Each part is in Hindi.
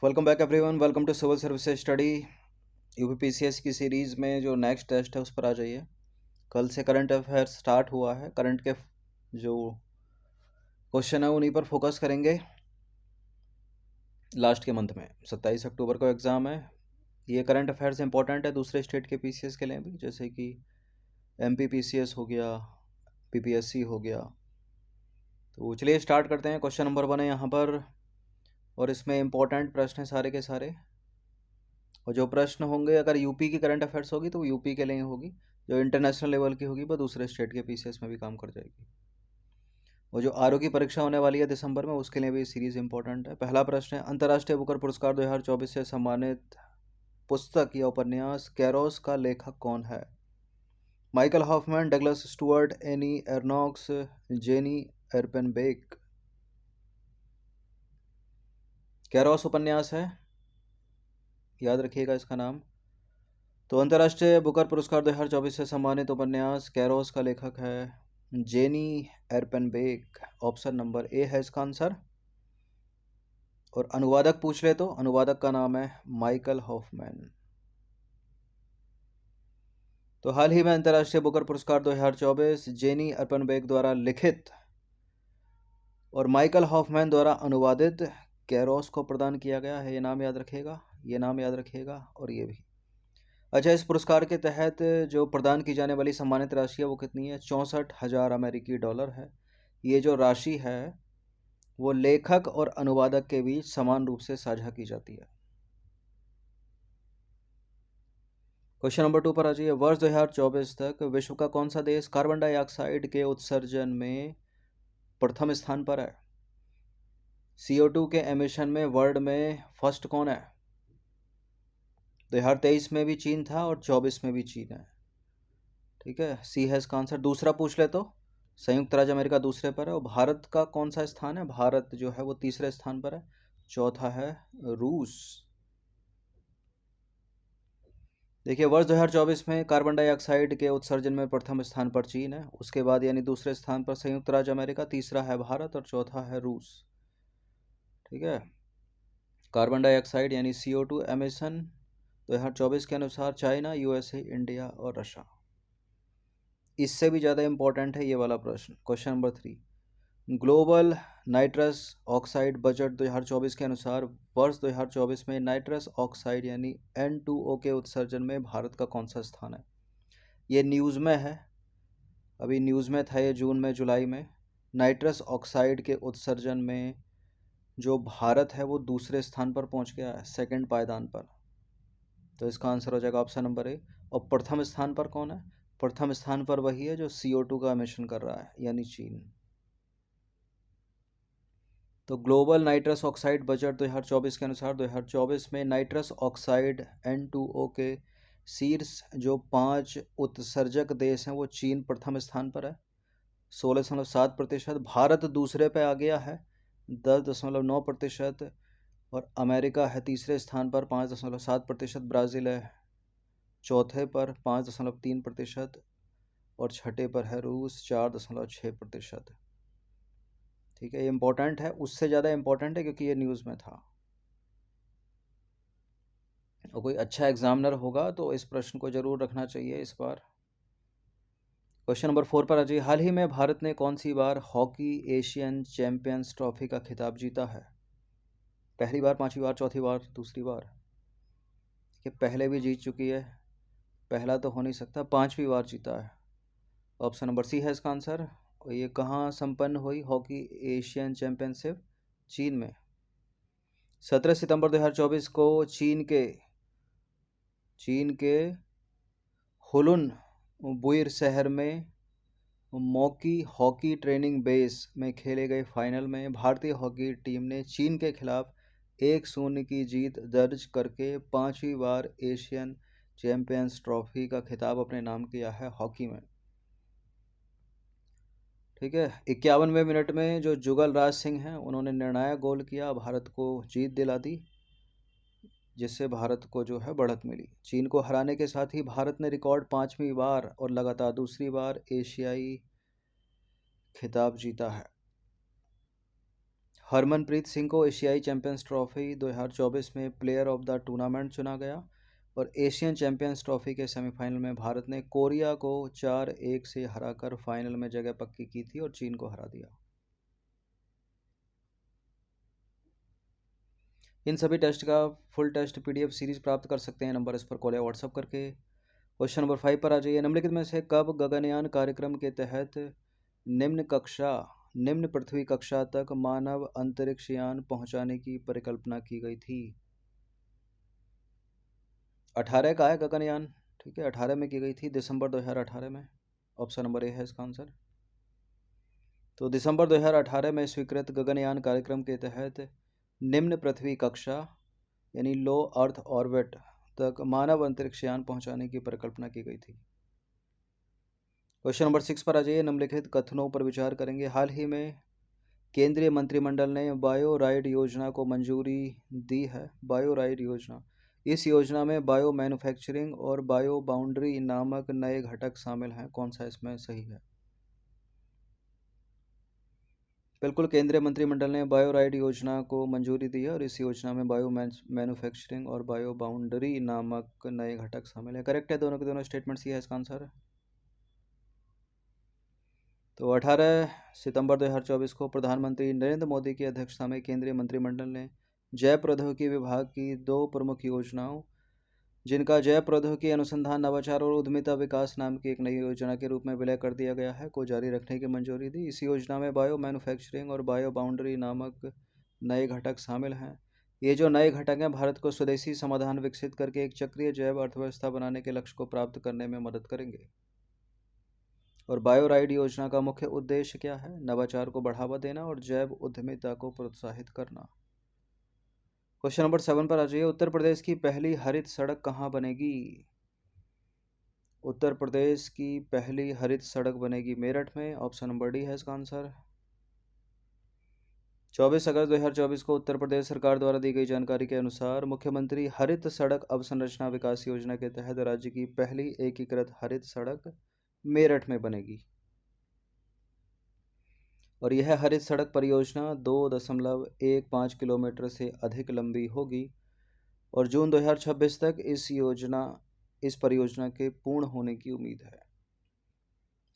Welcome back everyone. Welcome to civil services study. UPPCS की सीरीज़ में जो नेक्स्ट टेस्ट है उस पर आ जाइए। कल से करंट अफेयर्स स्टार्ट हुआ है। करंट के जो क्वेश्चन है उन्हीं पर फोकस करेंगे। लास्ट के मंथ में 27 अक्टूबर को एग्ज़ाम है। ये करंट अफेयर्स इंपॉर्टेंट है दूसरे स्टेट के पीसीएस के लिए भी, जैसे कि एमपी पीसीएस हो गया, पीपीएससी हो गया। तो चलिए स्टार्ट करते हैं। क्वेश्चन नंबर 1 है यहाँ पर, और इसमें इंपॉर्टेंट प्रश्न हैं सारे के सारे। और जो प्रश्न होंगे, अगर यूपी की करंट अफेयर्स होगी तो वो यूपी के लिए होगी, जो इंटरनेशनल लेवल की होगी वो दूसरे स्टेट के पीसीएस में भी काम कर जाएगी। और जो आरओ की परीक्षा होने वाली है दिसंबर में, उसके लिए भी सीरीज इंपॉर्टेंट है। पहला प्रश्न है, अंतर्राष्ट्रीय बुकर पुरस्कार 2024 से सम्मानित पुस्तक या उपन्यास कैरोस का लेखक कौन है? Michael Hoffmann, Douglas Stuart, Annie Ernaux, Jenny Erpenbeck. Kairos उपन्यास है, याद रखिएगा इसका नाम। तो अंतर्राष्ट्रीय बुकर पुरस्कार 2024 से सम्मानित उपन्यास कैरोस का लेखक है जेनी एर्पेनबेक। ऑप्शन नंबर ए है इसका आंसर। और अनुवादक पूछ ले तो अनुवादक का नाम है माइकल हॉफमैन। तो हाल ही में अंतर्राष्ट्रीय बुकर पुरस्कार 2024 जेनी एर्पेनबेक द्वारा लिखित और माइकल हॉफमैन द्वारा अनुवादित कैरोस को प्रदान किया गया है। ये नाम याद रखिएगा, ये नाम याद रखिएगा, और ये भी। अच्छा, इस पुरस्कार के तहत जो प्रदान की जाने वाली सम्मानित राशि है वो कितनी है? 64,000 अमेरिकी डॉलर है। ये जो राशि है वो लेखक और अनुवादक के बीच समान रूप से साझा की जाती है। क्वेश्चन नंबर 2 पर आ जाइए। वर्ष 2024 तक विश्व का कौन सा देश कार्बन डाइऑक्साइड के उत्सर्जन में प्रथम स्थान पर है? CO2 के एमिशन में वर्ल्ड में फर्स्ट कौन है? 2023 में भी चीन था और 24 में भी चीन है। ठीक है, सी है इसका आंसर। दूसरा पूछ ले तो संयुक्त राज्य अमेरिका दूसरे पर है, और भारत का कौन सा स्थान है? भारत जो है वो तीसरे स्थान पर है। चौथा है रूस। देखिए, वर्ष 2024 में कार्बन डाइऑक्साइड के उत्सर्जन में प्रथम स्थान पर चीन है, उसके बाद यानी दूसरे स्थान पर संयुक्त राज्य अमेरिका, तीसरा है भारत और चौथा है रूस। ठीक है, कार्बन डाइऑक्साइड यानी CO2 एमिशन 2024 के अनुसार चाइना, USA, इंडिया और रशिया। इससे भी ज़्यादा इंपॉर्टेंट है ये वाला प्रश्न, question number 3। Global nitrous oxide budget 2024 के अनुसार वर्ष 2024 में नाइट्रस ऑक्साइड यानी N2O के उत्सर्जन में भारत का कौन सा स्थान है? ये न्यूज़ में है, अभी न्यूज़ में था ये जून में जुलाई में। नाइट्रस ऑक्साइड के उत्सर्जन में जो भारत है वो दूसरे स्थान पर पहुंच गया है, सेकंड पायदान पर। तो इसका आंसर हो जाएगा ऑप्शन नंबर ए। और प्रथम स्थान पर कौन है? प्रथम स्थान पर वही है जो CO2 का एमिशन कर रहा है, यानी चीन। तो ग्लोबल नाइट्रस ऑक्साइड बजट 2024 के अनुसार 2024 में नाइट्रस ऑक्साइड N2O के शीर्ष जो 5 उत्सर्जक देश हैं वो चीन प्रथम स्थान पर है 16.7%, भारत दूसरे पे आ गया है 10.9%, और अमेरिका है तीसरे स्थान पर 5.7%, ब्राज़ील है चौथे पर 5.3%, और छठे पर है रूस 4.6%। ठीक है, ये इंपॉर्टेंट है, उससे ज़्यादा इंपॉर्टेंट है क्योंकि ये न्यूज़ में था। और कोई अच्छा एग्जामिनर होगा तो इस प्रश्न को जरूर रखना चाहिए इस बार। क्वेश्चन नंबर 4 पर आ जाइए। हाल ही में भारत ने कौन सी बार हॉकी एशियन चैंपियंस ट्रॉफी का खिताब जीता है? पहली बार, पांचवी बार, चौथी बार, दूसरी बार? कि पहले भी जीत चुकी है, पहला तो हो नहीं सकता, पांचवी बार जीता है। ऑप्शन नंबर सी है इसका आंसर। और ये कहाँ संपन्न हुई हॉकी एशियन चैंपियनशिप? चीन में। 17 सितंबर 2024 को चीन के हुलुन बुइर शहर में मॉकी हॉकी ट्रेनिंग बेस में खेले गए फाइनल में भारतीय हॉकी टीम ने चीन के खिलाफ 1-0 की जीत दर्ज करके पांचवी बार एशियन चैंपियंस ट्रॉफी का खिताब अपने नाम किया है हॉकी में। ठीक है, 51वें मिनट में जो जुगल राज सिंह हैं उन्होंने निर्णायक गोल किया, भारत को जीत दिला दी, जिससे भारत को जो है बढ़त मिली। चीन को हराने के साथ ही भारत ने रिकॉर्ड पांचवी बार और लगातार दूसरी बार एशियाई खिताब जीता है। हरमनप्रीत सिंह को एशियाई चैंपियंस ट्रॉफी 2024 में प्लेयर ऑफ द टूर्नामेंट चुना गया। और एशियन चैंपियंस ट्रॉफी के सेमीफाइनल में भारत ने कोरिया को 4-1 से हराकर फाइनल में जगह पक्की की थी और चीन को हरा दिया। इन सभी टेस्ट का फुल टेस्ट पीडीएफ सीरीज प्राप्त कर सकते हैं नंबर इस पर कॉल या व्हाट्सअप करके। क्वेश्चन नंबर 5 पर आ जाइए। निम्नलिखित में से कब गगनयान कार्यक्रम के तहत निम्न पृथ्वी कक्षा तक मानव अंतरिक्ष यान पहुंचाने की परिकल्पना की गई थी? 18 का है गगनयान, ठीक है, 18 में की गई थी, दिसंबर 2018 में। ऑप्शन नंबर ए है इसका आंसर। तो दिसंबर 2018 में स्वीकृत गगनयान कार्यक्रम के तहत निम्न पृथ्वी कक्षा यानी लो अर्थ ऑर्बिट तक मानव अंतरिक्ष यान पहुंचाने की परिकल्पना की गई थी। क्वेश्चन नंबर 6 पर आ जाइए। निम्नलिखित कथनों पर विचार करेंगे। हाल ही में केंद्रीय मंत्रिमंडल ने बायो राइड योजना को मंजूरी दी है। बायो राइड योजना, इस योजना में बायो मैन्युफैक्चरिंग और बायो बाउंड्री नामक नए घटक शामिल हैं। कौन सा इसमें सही है? बिल्कुल, केंद्रीय मंत्रिमंडल ने बायो राइड योजना को मंजूरी दी है और इस योजना में बायो मैन्युफैक्चरिंग और बायो बाउंड्री नामक नए घटक शामिल है। करेक्ट है, दोनों के दोनों स्टेटमेंट्स ही है इसका आंसर। तो 18 सितंबर 2024 को प्रधानमंत्री नरेंद्र मोदी की अध्यक्षता में केंद्रीय मंत्रिमंडल ने जैव प्रौद्योगिकी विभाग की 2 प्रमुख योजनाओं, जिनका जैव प्रौद्योगिकी अनुसंधान नवाचार और उद्यमिता विकास नाम की एक नई योजना के रूप में विलय कर दिया गया है, को जारी रखने की मंजूरी दी। इस योजना में बायो मैन्युफैक्चरिंग और बायो बाउंड्री नामक नए घटक शामिल हैं। ये जो नए घटक हैं भारत को स्वदेशी समाधान विकसित करके एक चक्रीय जैव अर्थव्यवस्था बनाने के लक्ष्य को प्राप्त करने में मदद करेंगे। और बायो राइड योजना का मुख्य उद्देश्य क्या है? नवाचार को बढ़ावा देना और जैव उद्यमिता को प्रोत्साहित करना। क्वेश्चन नंबर 7 पर आ जाइए। उत्तर प्रदेश की पहली हरित सड़क कहाँ बनेगी? उत्तर प्रदेश की पहली हरित सड़क बनेगी मेरठ में। ऑप्शन नंबर डी है इसका आंसर। 24 अगस्त 2024 को उत्तर प्रदेश सरकार द्वारा दी गई जानकारी के अनुसार मुख्यमंत्री हरित सड़क अवसंरचना विकास योजना के तहत राज्य की पहली एकीकृत हरित सड़क मेरठ में बनेगी। और यह हरित सड़क परियोजना 2.15 किलोमीटर से अधिक लंबी होगी और जून 2026 तक इस परियोजना के पूर्ण होने की उम्मीद है।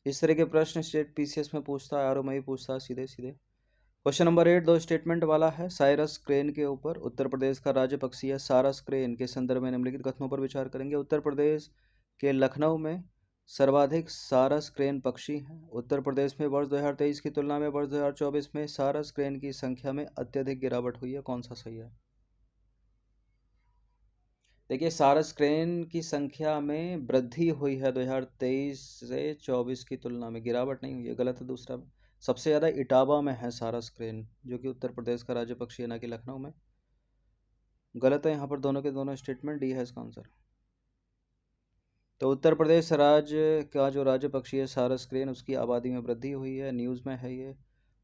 इस तरह के प्रश्न स्टेट पीसीएस में पूछता है, आरओ में भी पूछता है सीधे सीधे। क्वेश्चन नंबर 8 2 स्टेटमेंट वाला है। साइरस क्रेन के ऊपर उत्तर प्रदेश का राज्य पक्षी है सारस क्रेन के संदर्भ में निम्नलिखित कथनों पर विचार करेंगे। उत्तर प्रदेश के लखनऊ में सर्वाधिक सारस क्रेन पक्षी हैं। उत्तर प्रदेश में वर्ष 2023 की तुलना में वर्ष 2024 में सारस क्रेन की संख्या में अत्यधिक गिरावट हुई है। कौन सा सही है? देखिए, सारस क्रेन की संख्या में वृद्धि हुई है 2023 से 24 की तुलना में, गिरावट नहीं हुई है। गलत है दूसरा। सबसे ज़्यादा इटावा में है सारस क्रेन, जो कि उत्तर प्रदेश का राज्य पक्षी है, ना कि लखनऊ में। गलत है यहाँ पर दोनों के दोनों स्टेटमेंट, डी है इसका आंसर। तो उत्तर प्रदेश राज्य का जो राज्य पक्षी है सारस क्रेन, उसकी आबादी में वृद्धि हुई है। न्यूज़ में है ये।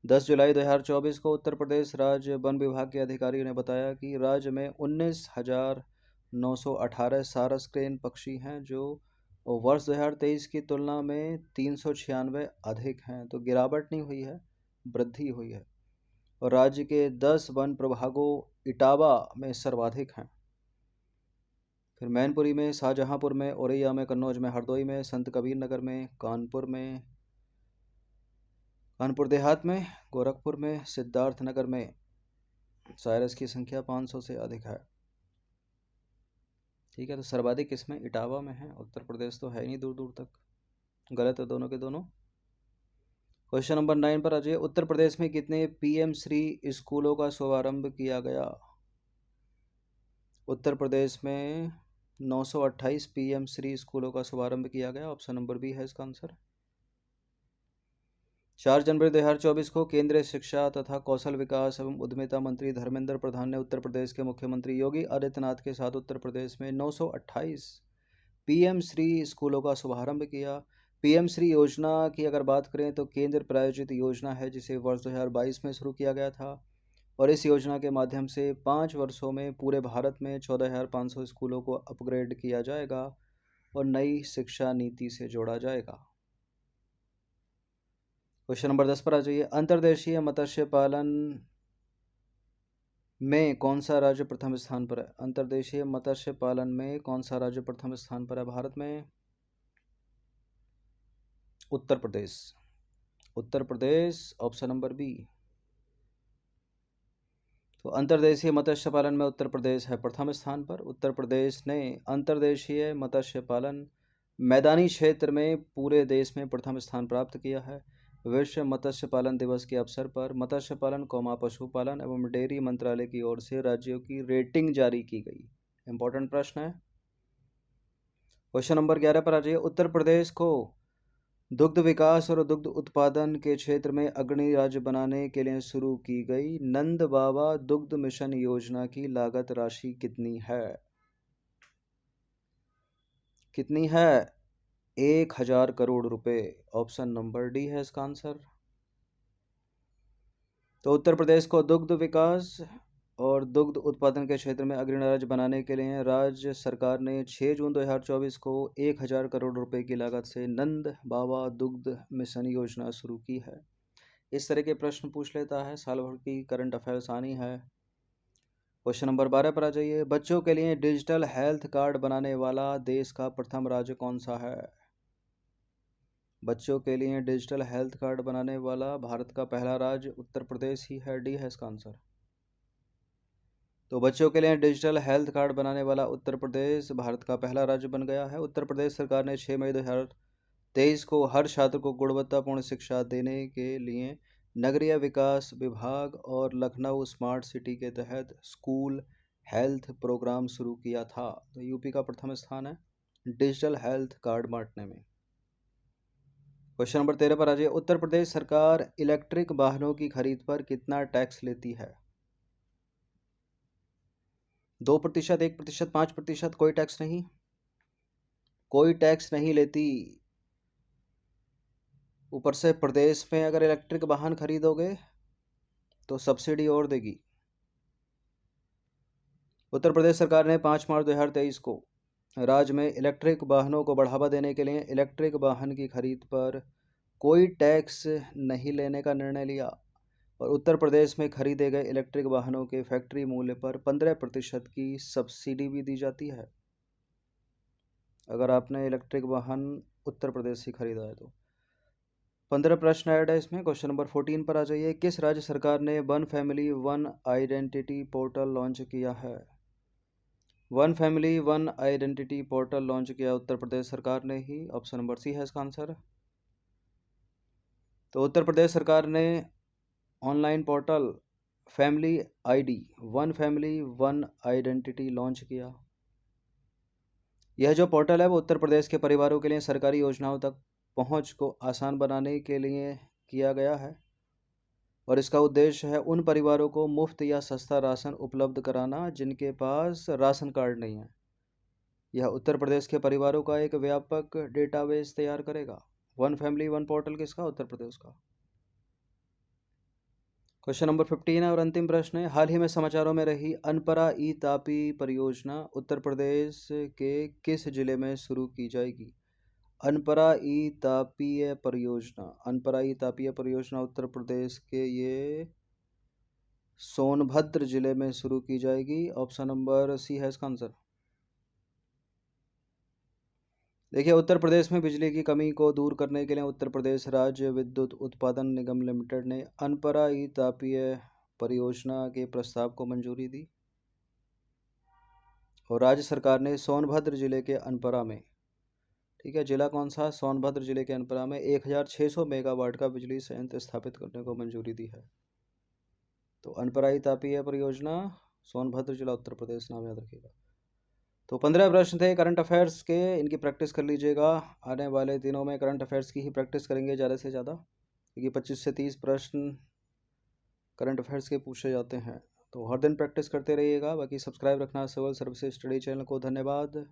10 जुलाई 2024 को उत्तर प्रदेश राज्य वन विभाग के अधिकारियों ने बताया कि राज्य में 19,918 सारस क्रेन पक्षी हैं, जो वर्ष 2023 की तुलना में 396 अधिक हैं। तो गिरावट नहीं हुई है, वृद्धि हुई है। और राज्य के 10 वन प्रभागों इटावा में सर्वाधिक हैं। फिर मैनपुरी में, शाहजहांपुर में, औरैया में, कन्नौज में, हरदोई में, संत कबीर नगर में, कानपुर देहात में, गोरखपुर में, सिद्धार्थ नगर में साइरस की संख्या 500 से अधिक है। ठीक है, तो सर्वाधिक इसमें इटावा में है। उत्तर प्रदेश तो है ही नहीं दूर दूर तक। गलत है दोनों के दोनों। क्वेश्चन नंबर 9 पर आ जाइए। उत्तर प्रदेश में कितने पीएम श्री स्कूलों का शुभारंभ किया गया? उत्तर प्रदेश में 928 पीएम श्री स्कूलों का शुभारंभ किया गया। ऑप्शन नंबर बी है इसका आंसर। 4 जनवरी 2024 को केंद्रीय शिक्षा तथा कौशल विकास एवं उद्यमिता मंत्री धर्मेंद्र प्रधान ने उत्तर प्रदेश के मुख्यमंत्री योगी आदित्यनाथ के साथ उत्तर प्रदेश में 928 पीएम श्री स्कूलों का शुभारंभ किया। पीएम श्री योजना की अगर बात करें तो केंद्र प्रायोजित योजना है, जिसे वर्ष 2022 में शुरू किया गया था। और इस योजना के माध्यम से 5 वर्षों में पूरे भारत में 14,500 स्कूलों को अपग्रेड किया जाएगा और नई शिक्षा नीति से जोड़ा जाएगा। क्वेश्चन नंबर 10 पर आ जाइए। अंतर्देशीय मत्स्य पालन में कौन सा राज्य प्रथम स्थान पर है? अंतर्देशीय मत्स्य पालन में कौन सा राज्य प्रथम स्थान पर है भारत में? Uttar Pradesh. Uttar Pradesh, option number B. तो अंतर्देशीय मत्स्य पालन में उत्तर प्रदेश है प्रथम स्थान पर। उत्तर प्रदेश ने अंतर्देशीय मत्स्य पालन मैदानी क्षेत्र में पूरे देश में प्रथम स्थान प्राप्त किया है। विश्व मत्स्य पालन दिवस के अवसर पर मत्स्य पालन पशुपालन एवं डेयरी मंत्रालय की ओर से राज्यों की रेटिंग जारी की गई। इंपॉर्टेंट प्रश्न है। क्वेश्चन नंबर 11 पर आ जाइए। उत्तर प्रदेश को दुग्ध विकास और दुग्ध उत्पादन के क्षेत्र में अग्रणी राज्य बनाने के लिए शुरू की गई नंद बाबा दुग्ध मिशन योजना की लागत राशि कितनी है? कितनी है? 1000 करोड़ रुपए। ऑप्शन नंबर डी है इसका आंसर। तो उत्तर प्रदेश को दुग्ध विकास और दुग्ध उत्पादन के क्षेत्र में अग्रणी राज्य बनाने के लिए राज्य सरकार ने 6 जून 2024 को 1000 करोड़ रुपए की लागत से नंद बाबा दुग्ध मिशन योजना शुरू की है। इस तरह के प्रश्न पूछ लेता है, साल भर की करंट अफेयर्स आनी है। क्वेश्चन नंबर 12 पर आ जाइए। बच्चों के लिए डिजिटल हेल्थ कार्ड बनाने वाला देश का प्रथम राज्य कौन सा है? बच्चों के लिए डिजिटल हेल्थ कार्ड बनाने वाला भारत का पहला राज्य उत्तर प्रदेश ही है। डी है इसका आंसर। तो बच्चों के लिए डिजिटल हेल्थ कार्ड बनाने वाला उत्तर प्रदेश भारत का पहला राज्य बन गया है। उत्तर प्रदेश सरकार ने 6 मई 2023 को हर छात्र को गुणवत्तापूर्ण शिक्षा देने के लिए नगरीय विकास विभाग और लखनऊ स्मार्ट सिटी के तहत स्कूल हेल्थ प्रोग्राम शुरू किया था। तो यूपी का प्रथम स्थान है डिजिटल हेल्थ कार्ड बांटने में। क्वेश्चन नंबर 13 पर आ जाइए। उत्तर प्रदेश सरकार इलेक्ट्रिक वाहनों की खरीद पर कितना टैक्स लेती है? 2%, 1%, 5%? कोई टैक्स नहीं, कोई टैक्स नहीं लेती। ऊपर से प्रदेश में अगर इलेक्ट्रिक वाहन खरीदोगे तो सब्सिडी और देगी। उत्तर प्रदेश सरकार ने 5 मार्च 2023 को राज्य में इलेक्ट्रिक वाहनों को बढ़ावा देने के लिए इलेक्ट्रिक वाहन की खरीद पर कोई टैक्स नहीं लेने का निर्णय लिया और उत्तर प्रदेश में खरीदे गए इलेक्ट्रिक वाहनों के फैक्ट्री मूल्य पर 15% की सब्सिडी भी दी जाती है अगर आपने इलेक्ट्रिक वाहन उत्तर प्रदेश से खरीदा है तो। 15 प्रश्न ऐड है इसमें। क्वेश्चन नंबर 14 पर आ जाइए। किस राज्य सरकार ने one family one identity portal launch किया है? One family one identity portal launch किया उत्तर प्रदेश सरकार ने ही। ऑप्शन नंबर सी है इसका आंसर। तो उत्तर प्रदेश सरकार ने online portal family ID one family one identity launch किया। यह जो पोर्टल है वो उत्तर प्रदेश के परिवारों के लिए सरकारी योजनाओं तक पहुंच को आसान बनाने के लिए किया गया है और इसका उद्देश्य है उन परिवारों को मुफ्त या सस्ता राशन उपलब्ध कराना जिनके पास राशन कार्ड नहीं है। यह उत्तर प्रदेश के परिवारों का एक व्यापक डेटाबेस तैयार करेगा। वन फैमिली वन पोर्टल किसका? उत्तर प्रदेश का। क्वेश्चन नंबर 15 है और अंतिम प्रश्न है। हाल ही में समाचारों में रही अनपरा ई तापी परियोजना उत्तर प्रदेश के किस जिले में शुरू की जाएगी? अनपरा ई तापीय परियोजना, अनपरा ई तापीय परियोजना उत्तर प्रदेश के ये सोनभद्र जिले में शुरू की जाएगी। ऑप्शन नंबर सी है इसका आंसर। देखिए, उत्तर प्रदेश में बिजली की कमी को दूर करने के लिए उत्तर प्रदेश राज्य विद्युत उत्पादन निगम लिमिटेड ने अनपरा ई तापीय परियोजना के प्रस्ताव को मंजूरी दी और राज्य सरकार ने सोनभद्र जिले के अनपरा में, ठीक है, जिला कौन सा? सोनभद्र जिले के अनपरा में 1600 मेगावाट का बिजली संयंत्र स्थापित करने को मंजूरी दी है। तो अनपरा ई तापीय परियोजना सोनभद्र जिला उत्तर प्रदेश, नाम याद रखिएगा। तो 15 प्रश्न थे करंट अफेयर्स के, इनकी प्रैक्टिस कर लीजिएगा। आने वाले दिनों में करंट अफेयर्स की ही प्रैक्टिस करेंगे ज़्यादा से ज़्यादा, क्योंकि 25 से 30 प्रश्न करंट अफेयर्स के पूछे जाते हैं। तो हर दिन प्रैक्टिस करते रहिएगा। बाकी सब्सक्राइब रखना सिविल सर्विसेज स्टडी चैनल को। धन्यवाद।